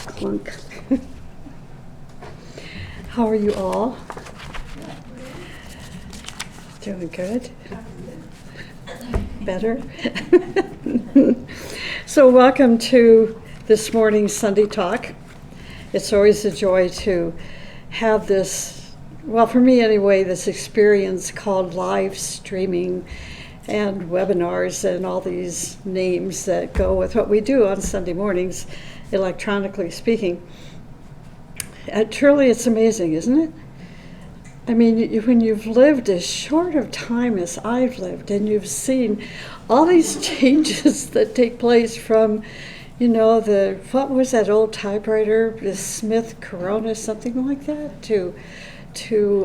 Clunk. How are you all? Doing good? Better? So welcome to this morning's Sunday Talk. It's always a joy to have this, well, for me anyway, this experience called live streaming and webinars and all these names that go with what we do on Sunday mornings, electronically speaking. Truly, it's amazing, isn't it? I mean, when you've lived as short of time as I've lived, and you've seen all these changes that take place from, you know, what was that old typewriter, the Smith Corona, something like that, to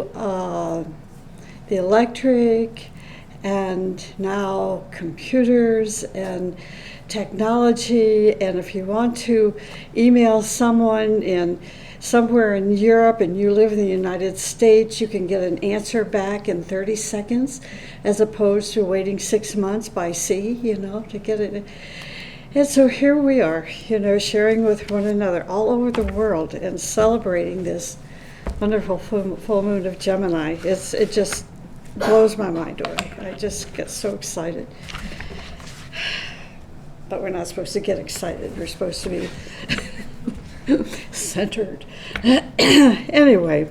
the electric, and now computers and technology, and if you want to email someone somewhere in Europe and you live in the United States, you can get an answer back in 30 seconds as opposed to waiting 6 months by sea, to get it. And so here we are, sharing with one another all over the world and celebrating this wonderful full moon of Gemini. It just blows my mind away. I just get so excited. But we're not supposed to get excited. We're supposed to be centered. Anyway,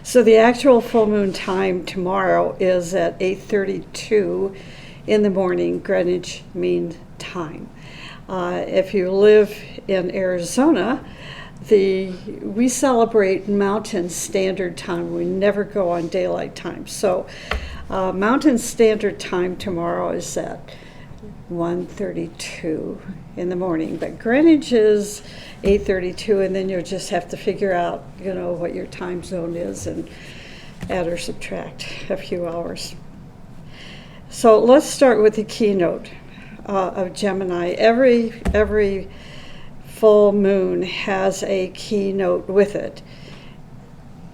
so the actual full moon time tomorrow is at 8:32 in the morning, Greenwich Mean Time. If you live in Arizona, we celebrate Mountain Standard Time. We never go on daylight time. So Mountain Standard Time tomorrow is at 1:32 in the morning, but Greenwich is 8:32, and then you'll just have to figure out, what your time zone is and add or subtract a few hours. So let's start with the keynote of Gemini. Every full moon has a keynote with it,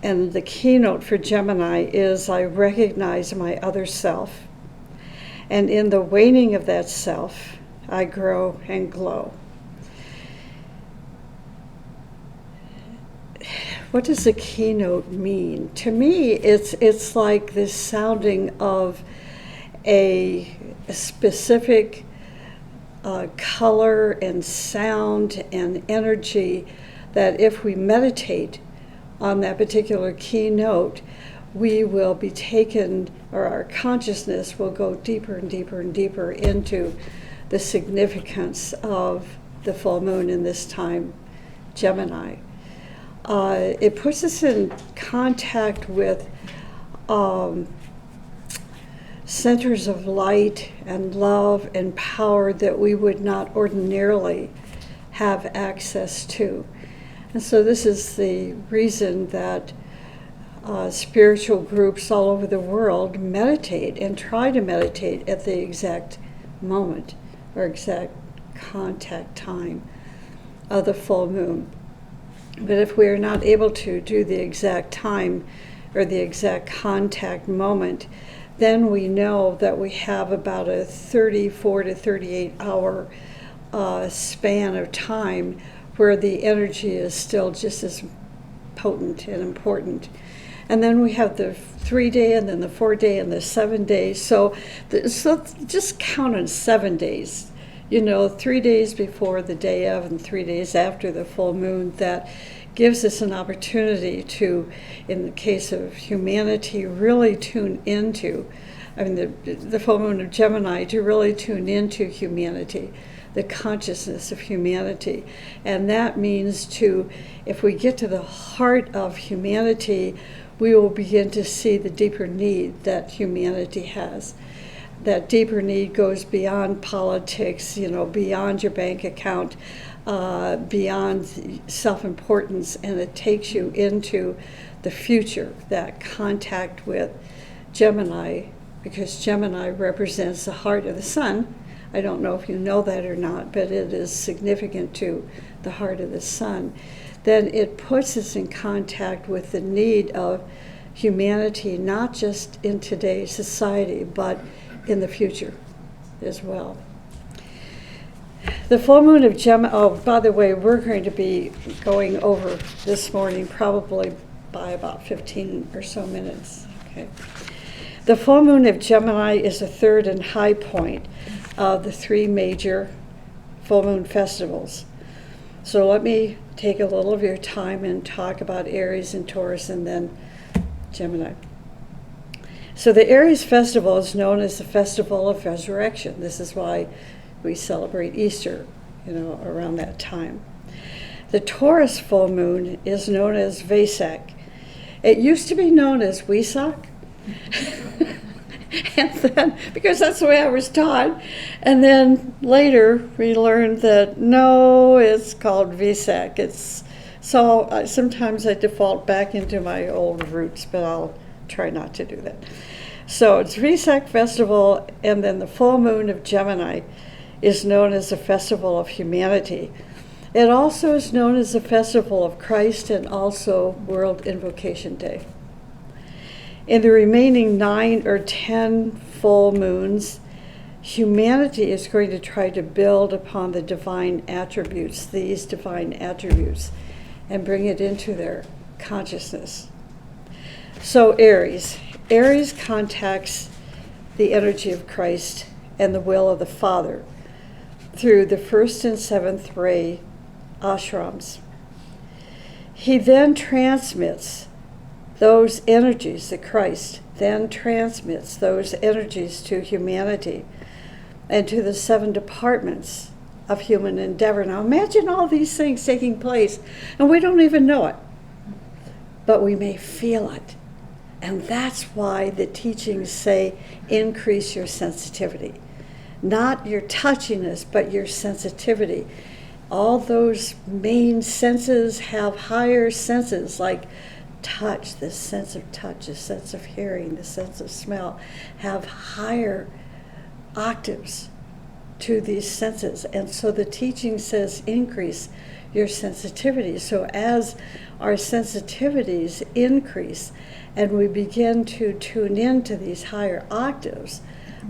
and the keynote for Gemini is I recognize my other self. And in the waning of that self, I grow and glow. What does the keynote mean? To me, it's like this sounding of a specific color and sound and energy that if we meditate on that particular keynote, we will be taken, or our consciousness will go deeper and deeper and deeper into the significance of the full moon in this time, Gemini. It puts us in contact with centers of light and love and power that we would not ordinarily have access to. And so this is the reason that spiritual groups all over the world meditate and try to meditate at the exact moment or exact contact time of the full moon. But if we are not able to do the exact time or the exact contact moment, then we know that we have about a 34 to 38 hour span of time where the energy is still just as potent and important. And then we have the 3-day, and then the 4-day, and the 7 days. So just count on 7 days. 3 days before the day of and 3 days after the full moon. That gives us an opportunity to, in the case of humanity, really tune into, the full moon of Gemini, to really tune into humanity, the consciousness of humanity. And that means if we get to the heart of humanity, we will begin to see the deeper need that humanity has. That deeper need goes beyond politics, beyond your bank account, beyond self-importance, and it takes you into the future, that contact with Gemini, because Gemini represents the heart of the sun. I don't know if you know that or not, but it is significant to the heart of the sun. Then it puts us in contact with the need of humanity, not just in today's society, but in the future as well. The full moon of Gemini, oh, by the way, we're going to be going over this morning probably by about 15 or so minutes. Okay. The full moon of Gemini is the third and high point of the three major full moon festivals. So let me take a little of your time and talk about Aries and Taurus and then Gemini. So the Aries festival is known as the Festival of Resurrection. This is why we celebrate Easter, around that time. The Taurus full moon is known as Vesak. It used to be known as Wesak, and then, because that's the way I was taught, and then later we learned that no, it's called Vesak. So sometimes I default back into my old roots, but I'll try not to do that. So it's Vesak festival, and then the full moon of Gemini is known as the Festival of Humanity. It also is known as the Festival of Christ and also World Invocation Day. In the remaining 9 or 10 full moons, humanity is going to try to build upon the divine attributes, these divine attributes, and bring it into their consciousness. So Aries contacts the energy of Christ and the will of the Father through the 1st and 7th ray ashrams. He then transmits those energies, that Christ then transmits those energies to humanity and to the 7 departments of human endeavor. Now imagine all these things taking place, and we don't even know it, but we may feel it. And that's why the teachings say increase your sensitivity. Not your touchiness, but your sensitivity. All those main senses have higher senses, like touch, the sense of touch, the sense of hearing, the sense of smell, have higher octaves to these senses. And so the teaching says increase your sensitivity. So as our sensitivities increase and we begin to tune into these higher octaves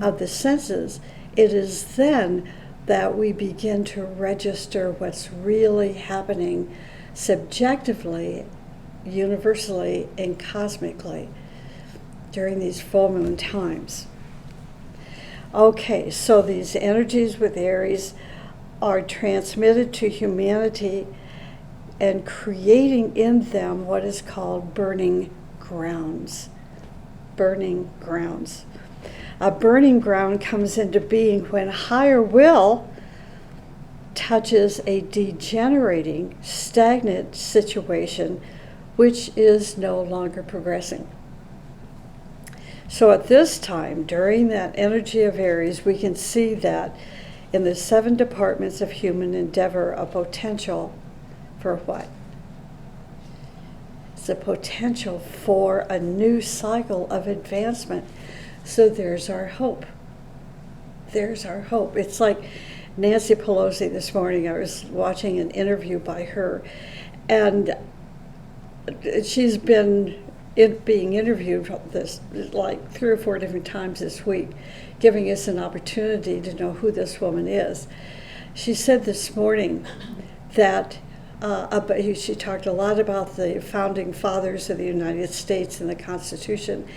of the senses, it is then that we begin to register what's really happening subjectively, universally, and cosmically during these full moon times. Okay, so these energies with Aries are transmitted to humanity and creating in them what is called burning grounds. Burning grounds. A burning ground comes into being when higher will touches a degenerating, stagnant situation which is no longer progressing. So at this time, during that energy of Aries, we can see that in the 7 departments of human endeavor, a potential for what? It's a potential for a new cycle of advancement. So there's our hope. There's our hope. It's like Nancy Pelosi this morning. I was watching an interview by her, and she's been being interviewed this like 3 or 4 different times this week, giving us an opportunity to know who this woman is. She said this morning that she talked a lot about the founding fathers of the United States and the Constitution.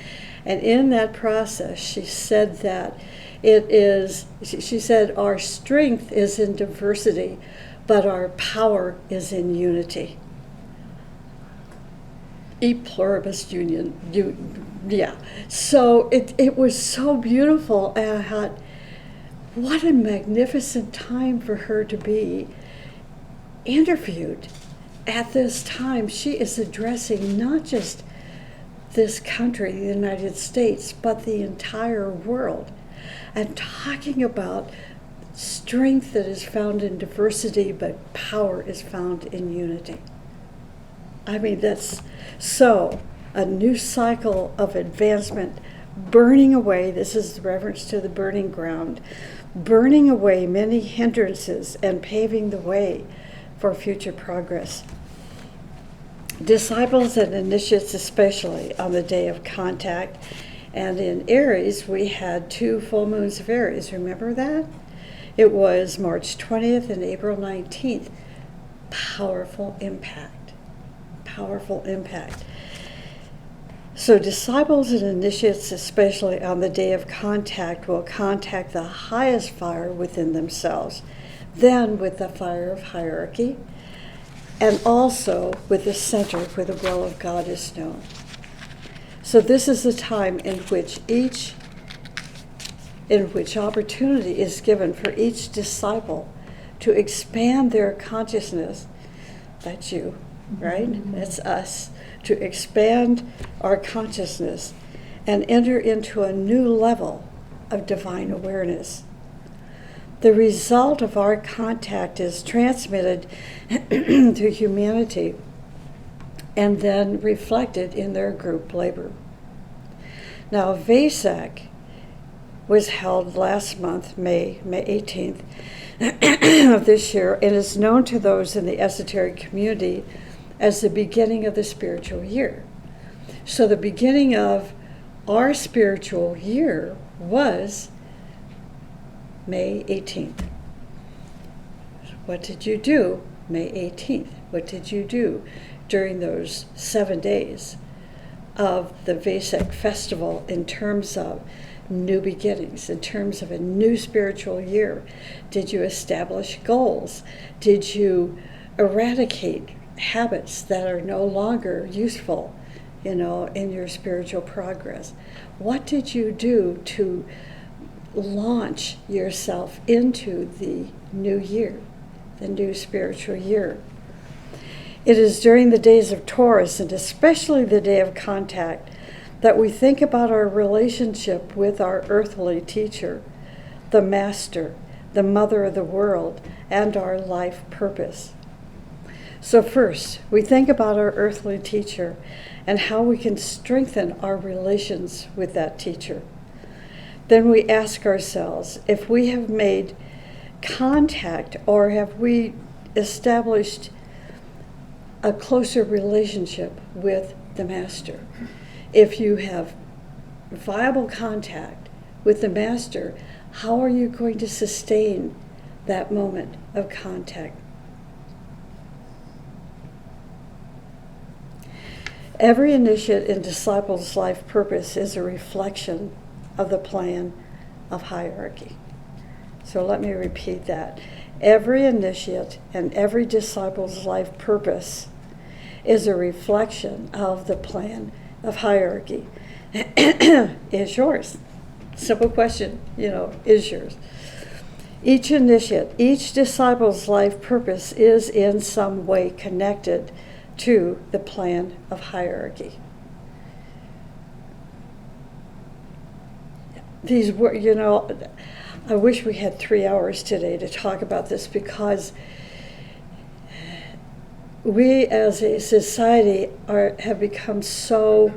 And in that process, she said that she said, our strength is in diversity, but our power is in unity. E pluribus union. Yeah. So it was so beautiful. And I thought, what a magnificent time for her to be interviewed at this time. She is addressing not just this country, the United States, but the entire world, and talking about strength that is found in diversity, but power is found in unity. I mean, that's so a new cycle of advancement, burning away, this is the reference to the burning ground, burning away many hindrances and paving the way for future progress. Disciples and initiates especially on the day of contact And in Aries, we had 2 full moons of Aries. Remember that? It was March 20th and April 19th. Powerful impact. Powerful impact. So disciples and initiates, especially on the day of contact, will contact the highest fire within themselves, then with the fire of hierarchy, and also with the center where the will of God is known. So this is the time in which opportunity is given for each disciple to expand their consciousness. That's you, right? That's us. To expand our consciousness and enter into a new level of divine awareness. The result of our contact is transmitted to humanity and then reflected in their group labor. Now, Vesak was held last month, May 18th of this year, and is known to those in the esoteric community as the beginning of the spiritual year. So the beginning of our spiritual year was May 18th. What did you do May 18th? What did you do during those 7 days of the Vesak festival in terms of new beginnings, in terms of a new spiritual year? Did you establish goals? Did you eradicate habits that are no longer useful, in your spiritual progress? What did you do to launch yourself into the new year, the new spiritual year? It is during the days of Taurus, and especially the day of contact, that we think about our relationship with our earthly teacher, the Master, the Mother of the world, and our life purpose. So first, we think about our earthly teacher and how we can strengthen our relations with that teacher. Then we ask ourselves if we have made contact or have we established a closer relationship with the Master. If you have viable contact with the Master, how are you going to sustain that moment of contact? Every initiate in disciples' life purpose is a reflection of the plan of hierarchy. So let me repeat that. Every initiate and every disciple's life purpose is a reflection of the plan of hierarchy. Is yours? Simple question, is yours. Each initiate, each disciple's life purpose is in some way connected to the plan of hierarchy. These were, I wish we had 3 hours today to talk about this, because we as a society have become so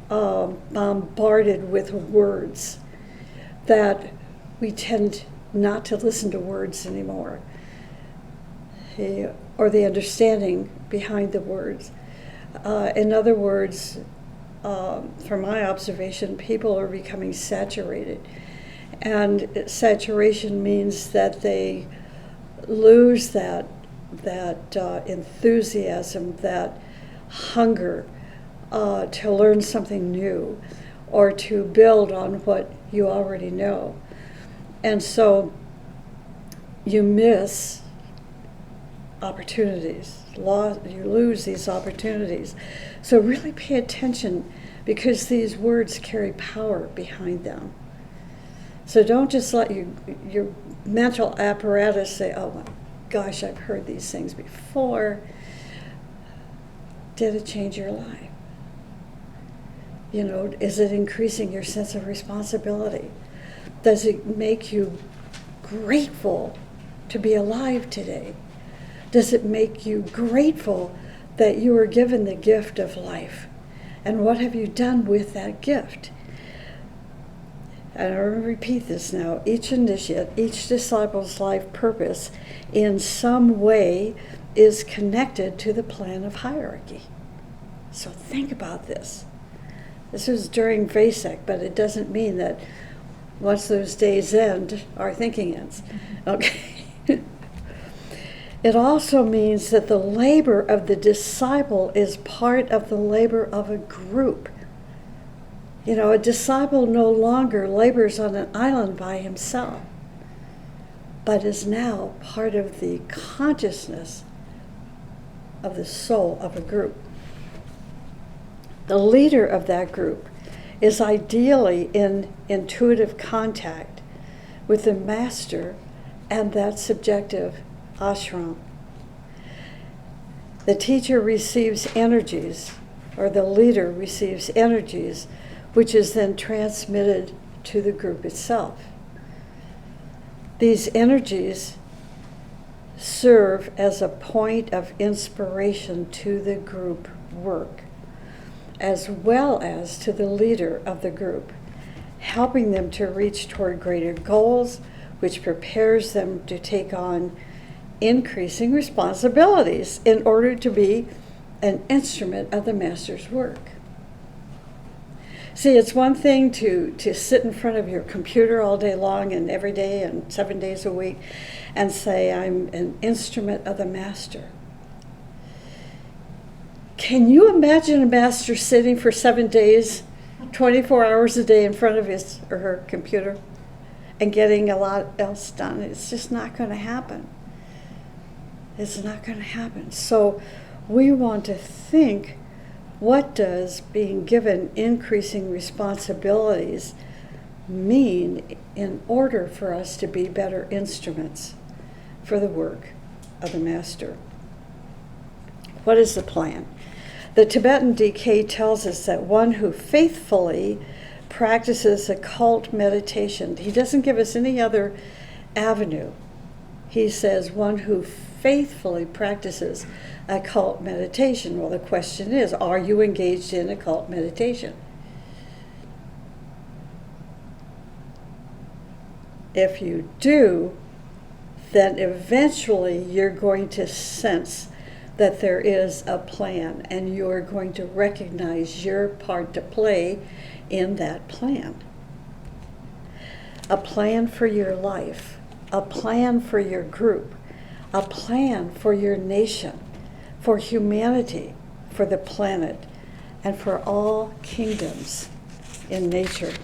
bombarded with words that we tend not to listen to words anymore, or the understanding behind the words. In other words, from my observation, people are becoming saturated. And saturation means that they lose that enthusiasm, that hunger to learn something new or to build on what you already know. And so you miss opportunities. You lose these opportunities. So really pay attention, because these words carry power behind them. So don't just let your mental apparatus say, oh my gosh, I've heard these things before. Did it change your life? Is it increasing your sense of responsibility? Does it make you grateful to be alive today? Does it make you grateful that you were given the gift of life? And what have you done with that gift? And I want to repeat this now. Each initiate, each disciple's life purpose in some way is connected to the plan of hierarchy. So think about this. This was during Vasek, but it doesn't mean that once those days end, our thinking ends. Okay. It also means that the labor of the disciple is part of the labor of a group. You know, a disciple no longer labors on an island by himself, but is now part of the consciousness of the soul of a group. The leader of that group is ideally in intuitive contact with the master and that subjective ashram. The teacher receives energies, or the leader receives energies, which is then transmitted to the group itself. These energies serve as a point of inspiration to the group work, as well as to the leader of the group, helping them to reach toward greater goals, which prepares them to take on increasing responsibilities in order to be an instrument of the master's work. See, it's one thing to sit in front of your computer all day long and every day and 7 days a week and say, I'm an instrument of the master. Can you imagine a master sitting for 7 days, 24 hours a day in front of his or her computer and getting a lot else done? It's just not going to happen. It's not going to happen. So we want to think, what does being given increasing responsibilities mean in order for us to be better instruments for the work of the master? What is the plan? The Tibetan DK tells us that one who faithfully practices occult meditation, he doesn't give us any other avenue. He says one who faithfully practices occult meditation. Well, the question is, are you engaged in occult meditation? If you do, then eventually you're going to sense that there is a plan, and you're going to recognize your part to play in that plan. A plan for your life, a plan for your group, a plan for your nation, for humanity, for the planet, and for all kingdoms in nature.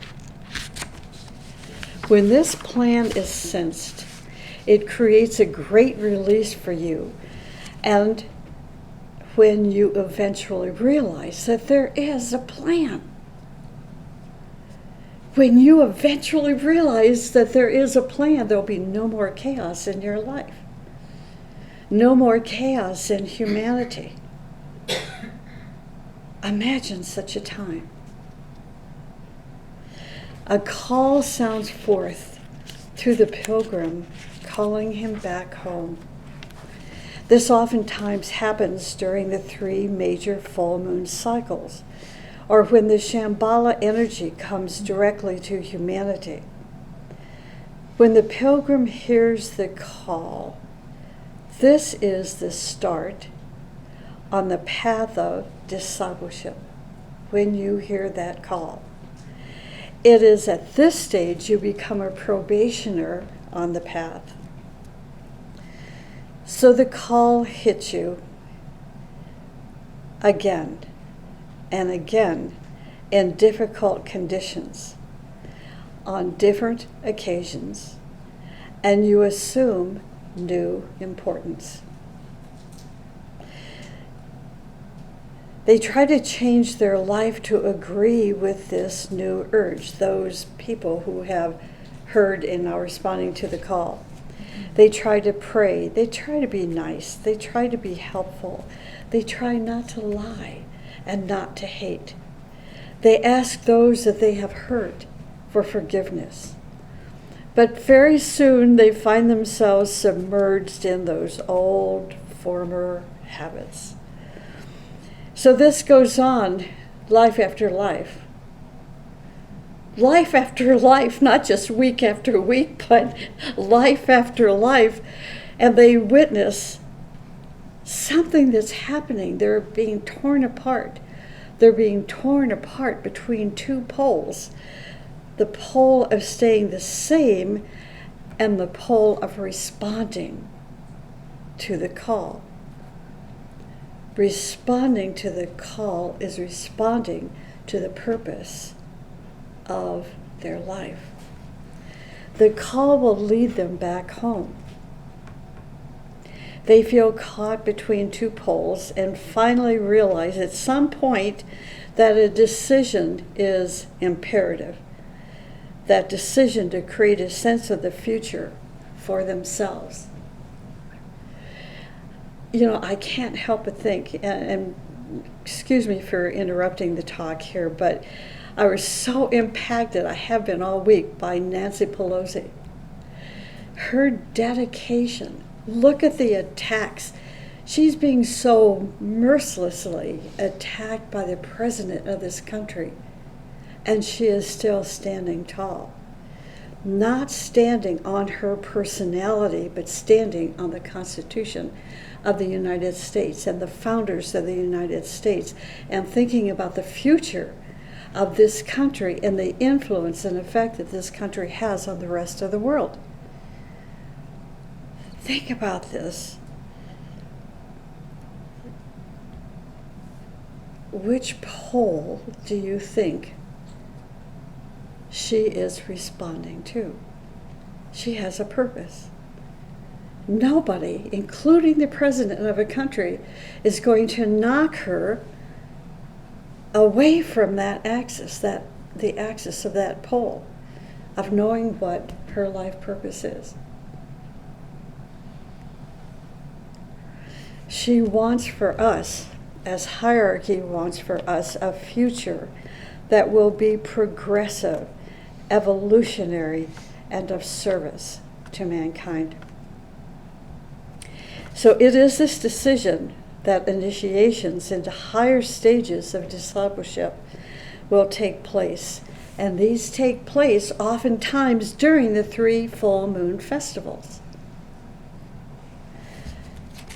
When this plan is sensed, it creates a great release for you. And when you eventually realize that there is a plan, when you eventually realize that there is a plan, there'll be no more chaos in your life. No more chaos in humanity. Imagine such a time. A call sounds forth to the pilgrim, calling him back home. This oftentimes happens during the 3 major full moon cycles, or when the Shambhala energy comes directly to humanity. When the pilgrim hears the call, this is the start on the path of discipleship. When you hear that call, it is at this stage you become a probationer on the path. So the call hits you again and again in difficult conditions, on different occasions, and you assume new importance. They try to change their life to agree with this new urge, those people who have heard and are responding to the call. They try to pray, they try to be nice, they try to be helpful, they try not to lie and not to hate. They ask those that they have hurt for forgiveness. But very soon they find themselves submerged in those old former habits. So this goes on life after life. Life after life, not just week after week, but life after life. And they witness something that's happening. They're being torn apart They're being torn apart between two poles. The pole of staying the same and the pole of responding to the call. Responding to the call is responding to the purpose of their life. The call will lead them back home. They feel caught between two poles and finally realize at some point that a decision is imperative. That decision to create a sense of the future for themselves. You know, I can't help but think, and excuse me for interrupting the talk here, but I was so impacted, I have been all week, by Nancy Pelosi. Her dedication. Look at the attacks. She's being so mercilessly attacked by the president of this country, and she is still standing tall. Not standing on her personality, but standing on the Constitution of the United States and the founders of the United States, and thinking about the future of this country and the influence and effect that this country has on the rest of the world. Think about this. Which pole do you think she is responding to? She has a purpose. Nobody, including the president of a country, is going to knock her away from that axis, the axis of that pole, of knowing what her life purpose is. She wants for us, as hierarchy wants for us, a future that will be progressive, evolutionary, and of service to mankind. So it is this decision that initiations into higher stages of discipleship will take place. And these take place oftentimes during the 3 full moon festivals.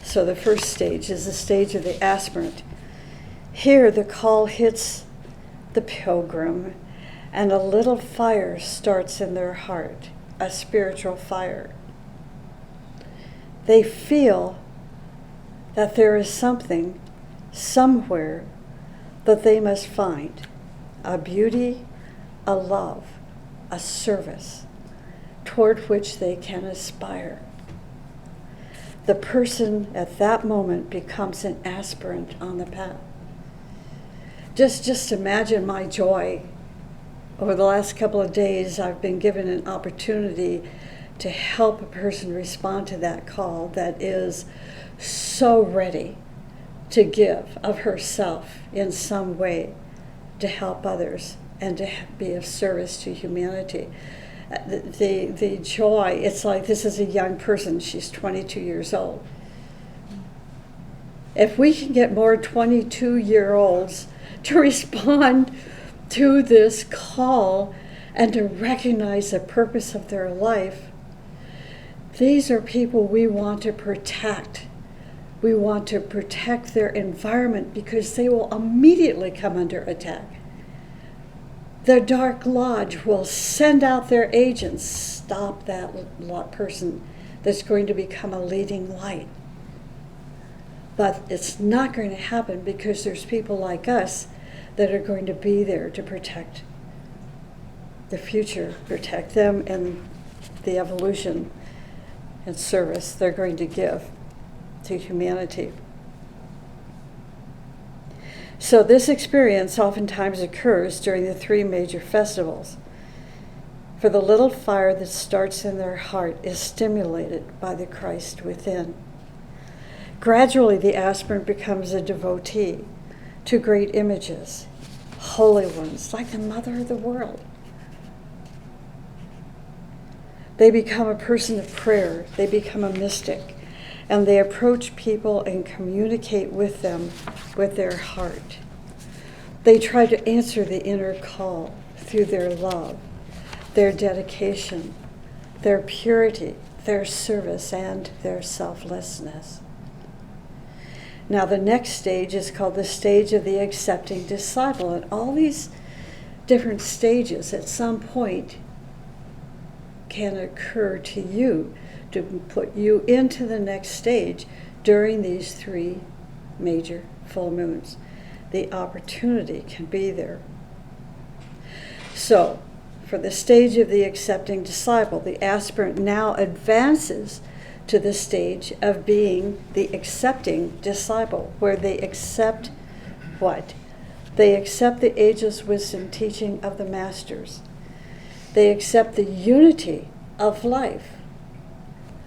So the first stage is the stage of the aspirant. Here the call hits the pilgrim, and a little fire starts in their heart, a spiritual fire. They feel that there is something, somewhere, that they must find, a beauty, a love, a service, toward which they can aspire. The person at that moment becomes an aspirant on the path. Just imagine my joy. Over the last couple of days, I've been given an opportunity to help a person respond to that call that is so ready to give of herself in some way to help others and to be of service to humanity. The joy, it's like this is a young person, she's 22 years old. If we can get more 22-year-olds to respond to this call and to recognize the purpose of their life, these are people we want to protect. We want to protect their environment because they will immediately come under attack. The Dark Lodge will send out their agents, stop that person that's going to become a leading light. But it's not going to happen because there's people like us that are going to be there to protect the future, protect them and the evolution and service they're going to give to humanity. So this experience oftentimes occurs during the 3 major festivals. For the little fire that starts in their heart is stimulated by the Christ within. Gradually, the aspirant becomes a devotee to great images, holy ones, like the Mother of the world. They become a person of prayer. They become a mystic. And they approach people and communicate with them with their heart. They try to answer the inner call through their love, their dedication, their purity, their service, and their selflessness. Now the next stage is called the stage of the accepting disciple. And all these different stages at some point can occur to you to put you into the next stage during these 3 major full moons. The opportunity can be there. So, for the stage of the accepting disciple, the aspirant now advances to the stage of being the accepting disciple, where they accept what? They accept the ageless wisdom teaching of the masters. They accept the unity of life.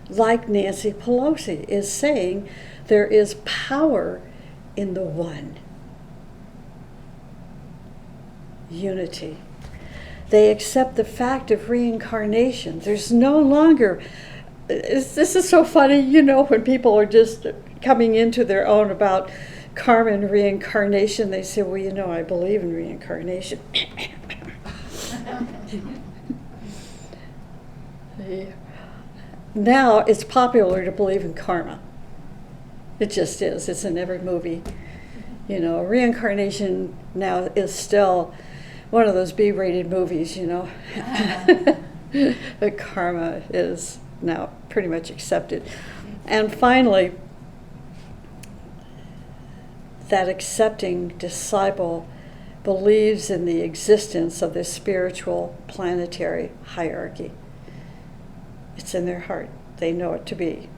Like Nancy Pelosi is saying, there is power in the one. Unity. They accept the fact of reincarnation. There's no longer, this is so funny, when people are just coming into their own about karma and reincarnation, they say, well, I believe in reincarnation. Now it's popular to believe in karma. It just is. It's in every movie. Reincarnation now is still one of those B-rated movies, But karma is now pretty much accepted. And finally, that accepting disciple believes in the existence of the spiritual planetary hierarchy. It's in their heart. They know it to be.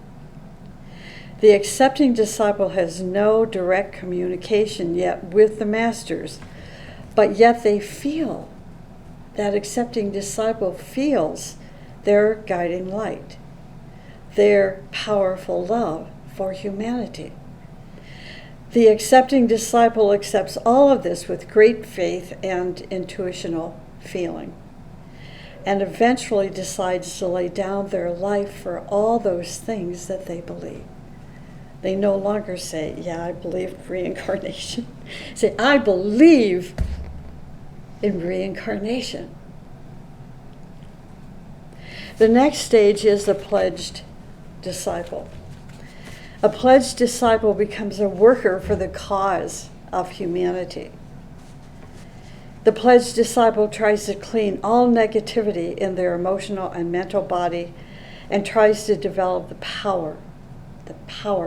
The accepting disciple has no direct communication yet with the masters, but yet they feel, that accepting disciple feels their guiding light, their powerful love for humanity. The accepting disciple accepts all of this with great faith and intuitional feeling, and eventually decides to lay down their life for all those things that they believe. They no longer say, yeah, I believe in reincarnation. Say, I believe in reincarnation. The next stage is the pledged disciple. A pledged disciple becomes a worker for the cause of humanity. The pledged disciple tries to clean all negativity in their emotional and mental body and tries to develop the power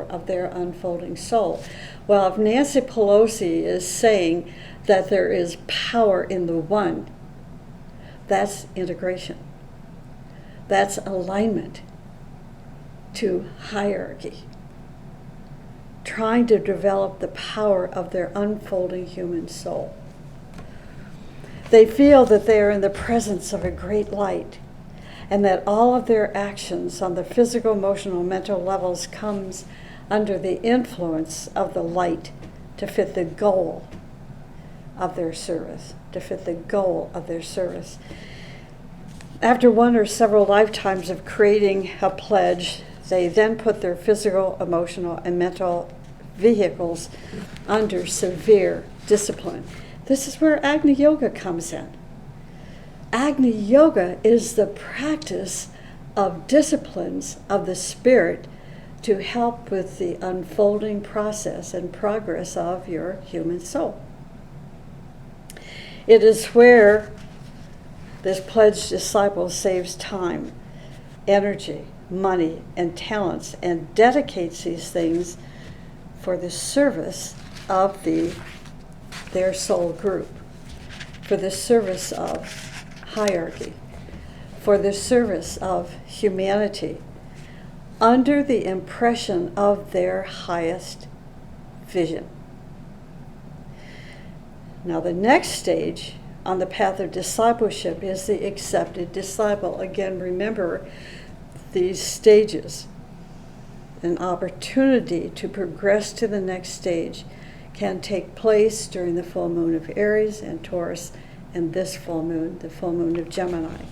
of their unfolding soul. Well, if Nancy Pelosi is saying that there is power in the one, that's integration. That's alignment to hierarchy. Trying to develop the power of their unfolding human soul. They feel that they are in the presence of a great light, and that all of their actions on the physical, emotional, mental levels comes under the influence of the light to fit the goal of their service, After one or several lifetimes of creating a pledge, they then put their physical, emotional, and mental vehicles under severe discipline. This is where Agni Yoga comes in. Agni Yoga is the practice of disciplines of the spirit to help with the unfolding process and progress of your human soul. It is where this pledged disciple saves time, energy, money, and talents, and dedicates these things for the service of their soul group, for the service of hierarchy, for the service of humanity, under the impression of their highest vision. Now, the next stage on the path of discipleship is the accepted disciple. Again, remember these stages. An opportunity to progress to the next stage can take place during the full moon of Aries and Taurus, and this full moon, the full moon of Gemini.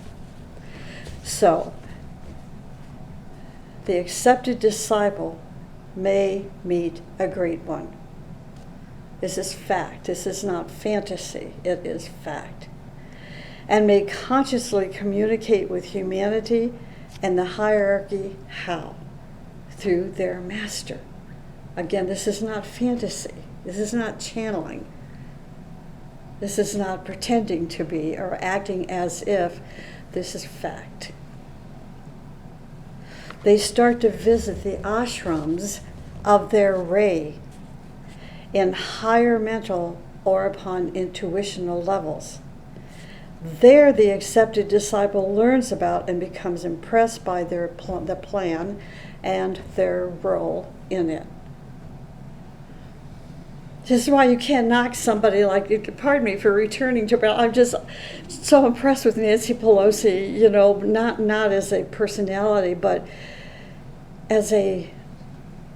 So, the accepted disciple may meet a great one. This is fact. This is not fantasy. It is fact. And may consciously communicate with humanity and the hierarchy. How? Through their master, Again, this is not fantasy. This is not channeling. This is not pretending to be or acting as if. This is fact. They start to visit the ashrams of their ray in higher mental or upon intuitional levels. There, the accepted disciple learns about and becomes impressed by the plan and their role in it. This is why you can't knock somebody like, pardon me for returning to, but I'm just so impressed with Nancy Pelosi, you know, not as a personality, but as a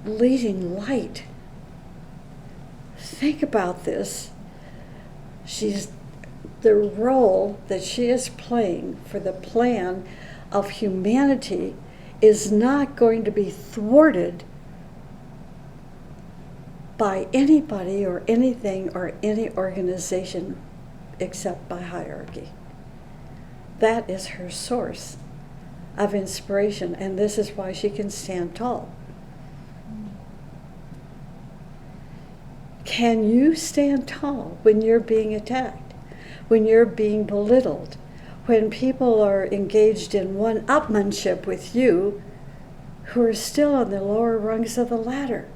leading light. Think about this. The role that she is playing for the plan of humanity is not going to be thwarted by anybody or anything or any organization except by hierarchy. That is her source of inspiration, and this is why she can stand tall. Can you stand tall when you're being attacked, when you're being belittled, when people are engaged in one-upmanship with you who are still on the lower rungs of the ladder,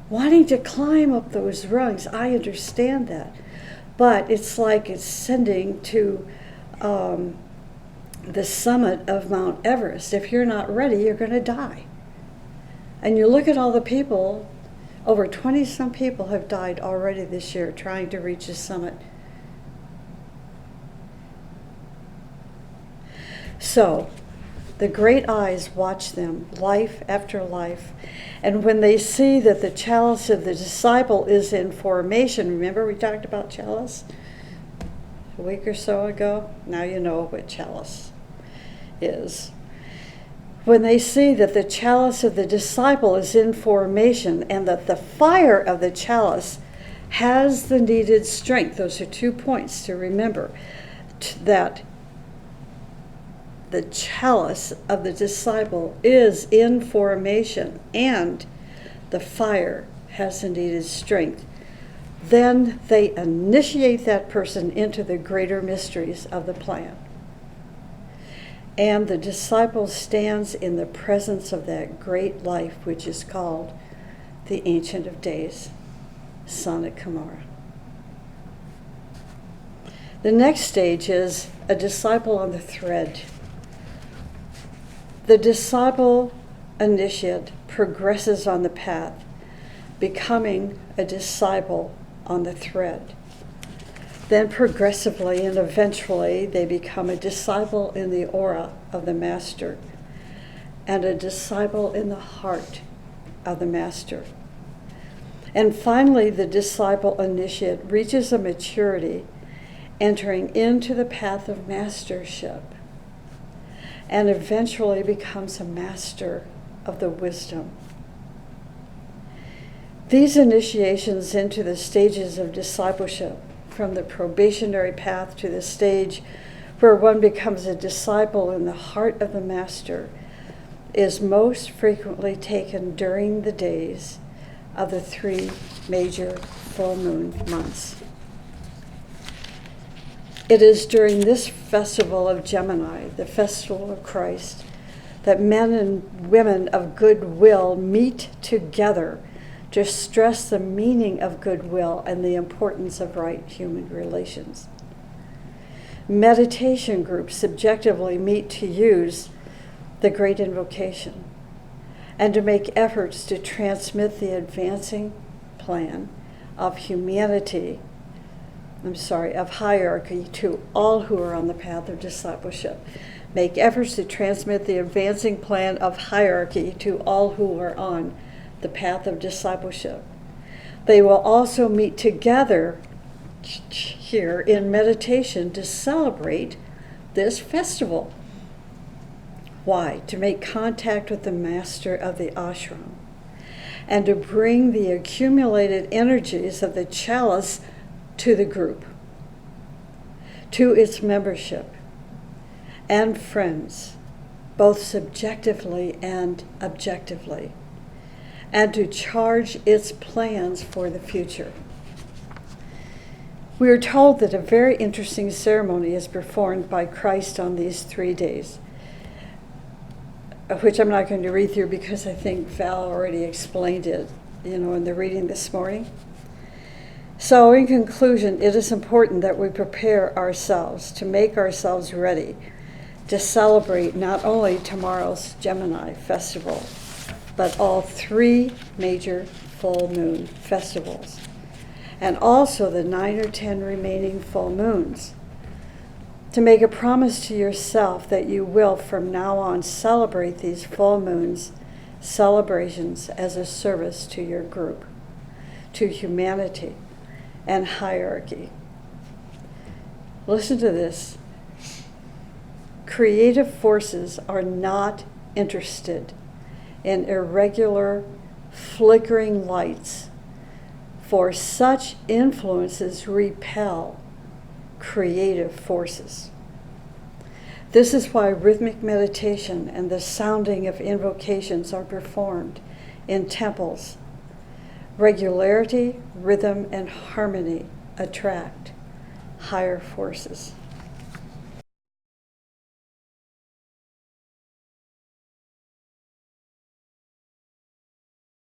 wanting to climb up those rungs? I understand that, but it's like it's ascending to the summit of Mount Everest. If you're not ready, you're going to die. And you look at all the people, over 20-some people have died already this year trying to reach the summit. So, the great eyes watch them, life after life. And when they see that the chalice of the disciple is in formation, remember we talked about chalice a week or so ago? Now you know what chalice is. When they see that the chalice of the disciple is in formation and that the fire of the chalice has the needed strength, those are 2 points to remember, that the chalice of the disciple is in formation and the fire has the needed strength, then they initiate that person into the greater mysteries of the plan. And the disciple stands in the presence of that great life which is called the Ancient of Days, Sonnet Kumara. The next stage is a disciple on the thread. The disciple initiate progresses on the path, becoming a disciple on the thread. Then progressively and eventually they become a disciple in the aura of the Master and a disciple in the heart of the Master. And finally, the disciple initiate reaches a maturity, entering into the path of mastership, and eventually becomes a master of the wisdom. These initiations into the stages of discipleship, from the probationary path to the stage where one becomes a disciple in the heart of the Master, is most frequently taken during the days of the 3 major full moon months. It is during this festival of Gemini, the festival of Christ, that men and women of goodwill meet together to stress the meaning of goodwill and the importance of right human relations. Meditation groups subjectively meet to use the Great Invocation and to make efforts to transmit the advancing plan of of hierarchy to all who are on the path of discipleship. Make efforts to transmit the advancing plan of hierarchy to all who are on the path of discipleship. They will also meet together here in meditation to celebrate this festival. Why? To make contact with the Master of the ashram and to bring the accumulated energies of the chalice to the group, to its membership and friends, both subjectively and objectively, and to charge its plans for the future. We are told that a very interesting ceremony is performed by Christ on these 3 days, which I'm not going to read through because I think Val already explained it, in the reading this morning. So in conclusion, it is important that we prepare ourselves, to make ourselves ready to celebrate not only tomorrow's Gemini festival, but all 3 major full moon festivals, and also the 9 or 10 remaining full moons. To make a promise to yourself that you will from now on celebrate these full moons celebrations as a service to your group, to humanity, and hierarchy. Listen to this. Creative forces are not interested in irregular, flickering lights, for such influences repel creative forces. This is why rhythmic meditation and the sounding of invocations are performed in temples. Regularity, rhythm, and harmony attract higher forces.